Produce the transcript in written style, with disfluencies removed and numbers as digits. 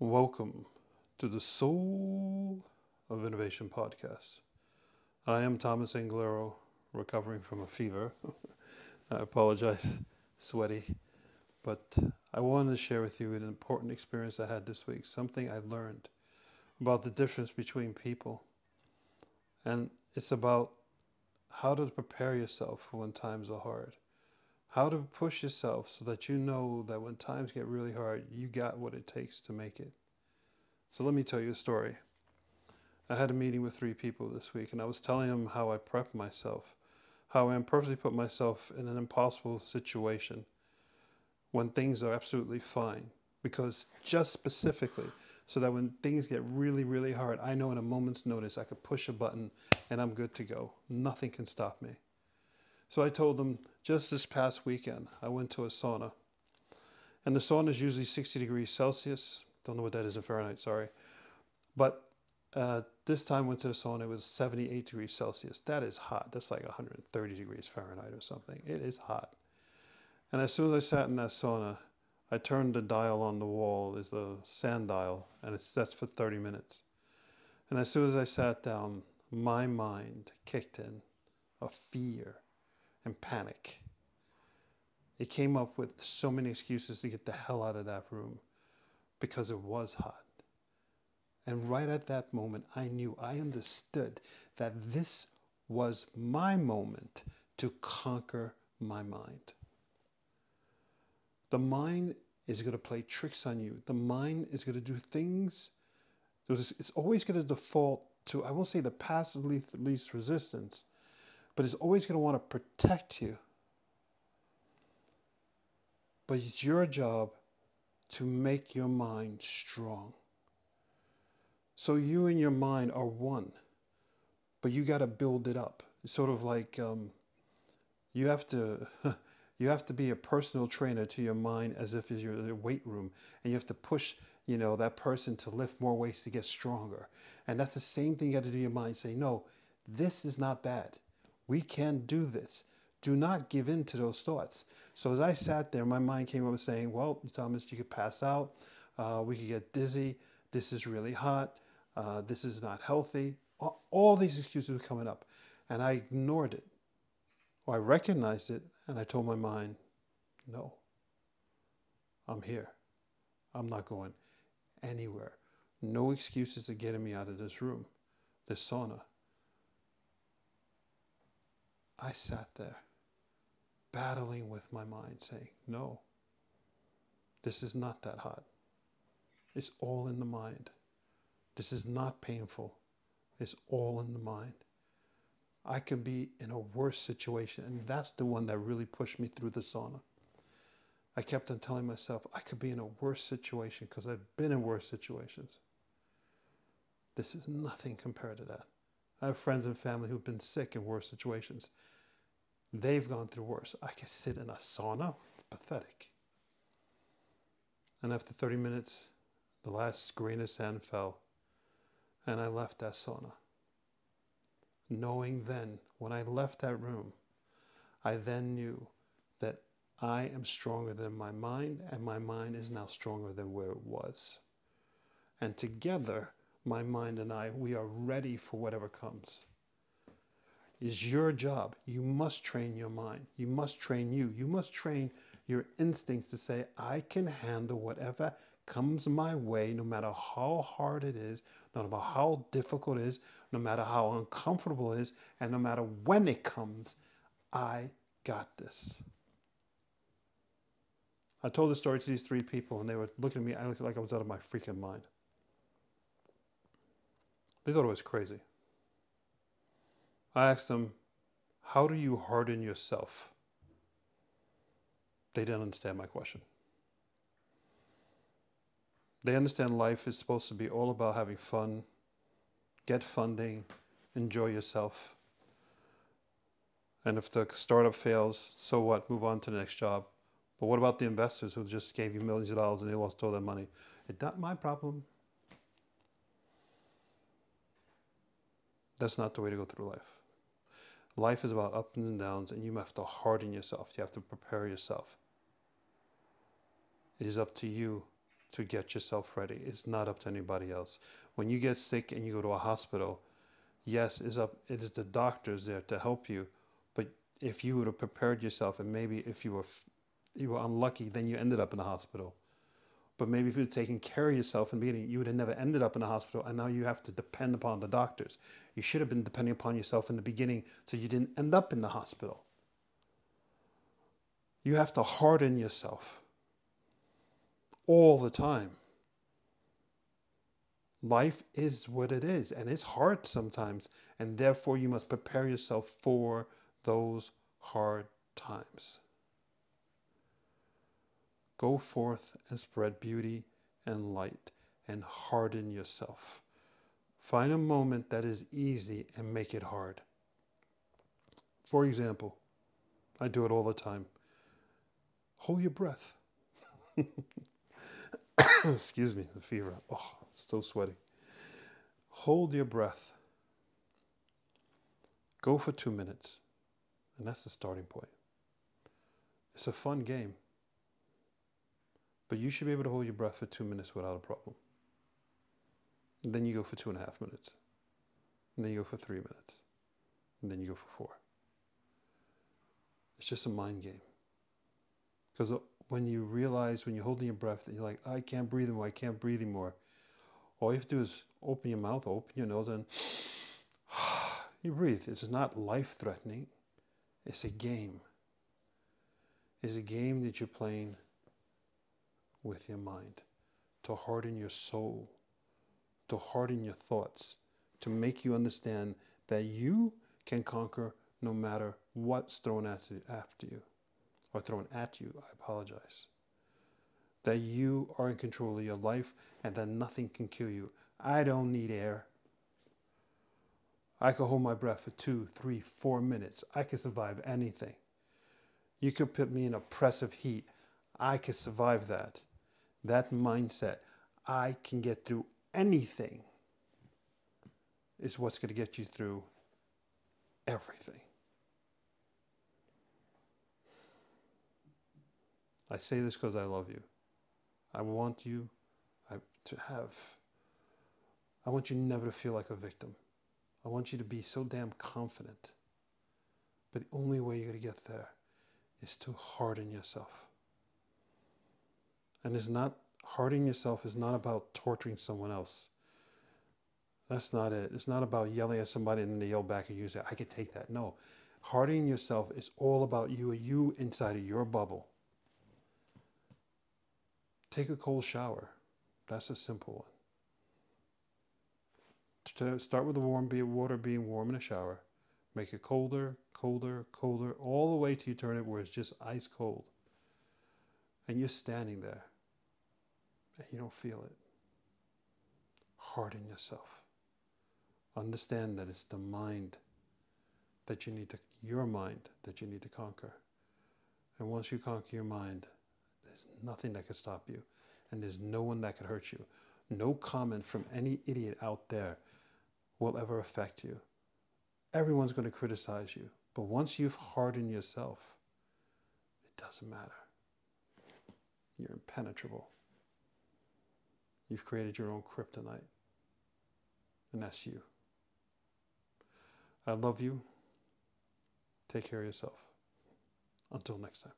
Welcome to the Soul of Innovation podcast. I am Thomas Anglero, recovering from a fever. I apologize, sweaty, but I wanted to share with you an important experience I had this week, something I learned about the difference between people. And it's about how to prepare yourself for when times are hard, how to push yourself so that you know that when times get really hard, you got what it takes to make it. So let me tell you a story. I had a meeting with 3 people this week, and I was telling them how I prep myself, how I purposely put myself in an impossible situation when things are absolutely fine. Because just specifically, so that when things get really, really hard, I know in a moment's notice I could push a button and I'm good to go. Nothing can stop me. So I told them just this past weekend, I went to a sauna. And the sauna is usually 60 degrees Celsius. Don't know what that is in Fahrenheit, sorry. But this time I went to the sauna, it was 78 degrees Celsius. That is hot. That's like 130 degrees Fahrenheit or something. It is hot. And as soon as I sat in that sauna, I turned the dial on the wall, is the sand dial, and it sets for 30 minutes. And as soon as I sat down, my mind kicked in of fear and panic. It came up with so many excuses to get the hell out of that room because it was hot. And right at that moment, I knew, I understood that this was my moment to conquer my mind. The mind is going to play tricks on you. The mind is going to do things. It's always going to default to, I won't say the passive least resistance, but it's always going to want to protect you. But it's your job to make your mind strong. So you and your mind are one, but you got to build it up. It's sort of like you have to you have to be a personal trainer to your mind as if it's your weight room, and you have to push that person to lift more weights to get stronger. And that's the same thing you got to do in your mind. Say, no, this is not bad. We can do this. Do not give in to those thoughts. So as I sat there, my mind came up saying, well, Thomas, you could pass out. We could get dizzy. This is really hot. This is not healthy. All these excuses were coming up. And I ignored it. Or I recognized it, and I told my mind, no, I'm here. I'm not going anywhere. No excuses are getting me out of this room, this sauna. I sat there, battling with my mind, saying, no, this is not that hot. It's all in the mind. This is not painful. It's all in the mind. I could be in a worse situation, and that's the one that really pushed me through the sauna. I kept on telling myself, I could be in a worse situation because I've been in worse situations. This is nothing compared to that. I have friends and family who've been sick in worse situations. They've gone through worse. I can sit in a sauna. It's pathetic. And after 30 minutes, the last grain of sand fell, and I left that sauna. Knowing then, when I left that room, I then knew that I am stronger than my mind, and my mind is now stronger than where it was. And together, my mind and I, we are ready for whatever comes. It's your job. You must train your mind. You must train you. You must train your instincts to say, I can handle whatever comes my way, no matter how hard it is, no matter how difficult it is, no matter how uncomfortable it is, and no matter when it comes, I got this. I told the story to these 3 people, and they were looking at me. I looked like I was out of my freaking mind. They thought it was crazy. I asked them, how do you harden yourself? They didn't understand my question. They understand life is supposed to be all about having fun, get funding, enjoy yourself. And if the startup fails, so what? Move on to the next job. But what about the investors who just gave you millions of dollars and they lost all their money? It's not my problem. That's not the way to go through life. Life is about ups and downs, and you have to harden yourself. You have to prepare yourself. It is up to you to get yourself ready. It's not up to anybody else. When you get sick and you go to a hospital, yes, it is the doctors there to help you. But if you would have prepared yourself, and maybe if you were unlucky, then you ended up in the hospital. But maybe if you had taken care of yourself in the beginning, you would have never ended up in the hospital, and now you have to depend upon the doctors. You should have been depending upon yourself in the beginning so you didn't end up in the hospital. You have to harden yourself all the time. Life is what it is, and it's hard sometimes, and therefore you must prepare yourself for those hard times. Go forth and spread beauty and light and harden yourself. Find a moment that is easy and make it hard. For example, I do it all the time. Hold your breath. Excuse me, the fever. Oh, still sweaty. Hold your breath. Go for 2 minutes. And that's the starting point. It's a fun game. But you should be able to hold your breath for 2 minutes without a problem. And then you go for 2.5 minutes. And then you go for 3 minutes. And then you go for 4. It's just a mind game. Because when you realize, when you're holding your breath, that you're like, I can't breathe anymore, I can't breathe anymore. All you have to do is open your mouth, open your nose, and you breathe. It's not life-threatening. It's a game. It's a game that you're playing with your mind, to harden your soul, to harden your thoughts, to make you understand that you can conquer no matter what's thrown after you, or thrown at you, I apologize. That you are in control of your life and that nothing can kill you. I don't need air. I can hold my breath for 2, 3, 4 minutes. I can survive anything. You could put me in oppressive heat. I can survive that. That mindset, I can get through anything, is what's going to get you through everything. I say this because I love you. I want you I want you never to feel like a victim. I want you to be so damn confident. But the only way you're going to get there is to harden yourself. And hardening yourself is not about torturing someone else. That's not it. It's not about yelling at somebody and then they yell back and you say, I can take that. No. Hardening yourself is all about you inside of your bubble. Take a cold shower. That's a simple one. To start with the water being warm in a shower. Make it colder, colder, colder, all the way till you turn it where it's just ice cold. And you're standing there. And you don't feel it. Harden yourself. Understand that it's the mind that you need to, your mind that you need to conquer. And once you conquer your mind, there's nothing that can stop you. And there's no one that can hurt you. No comment from any idiot out there will ever affect you. Everyone's going to criticize you. But once you've hardened yourself, it doesn't matter. You're impenetrable. You've created your own kryptonite. And that's you. I love you. Take care of yourself. Until next time.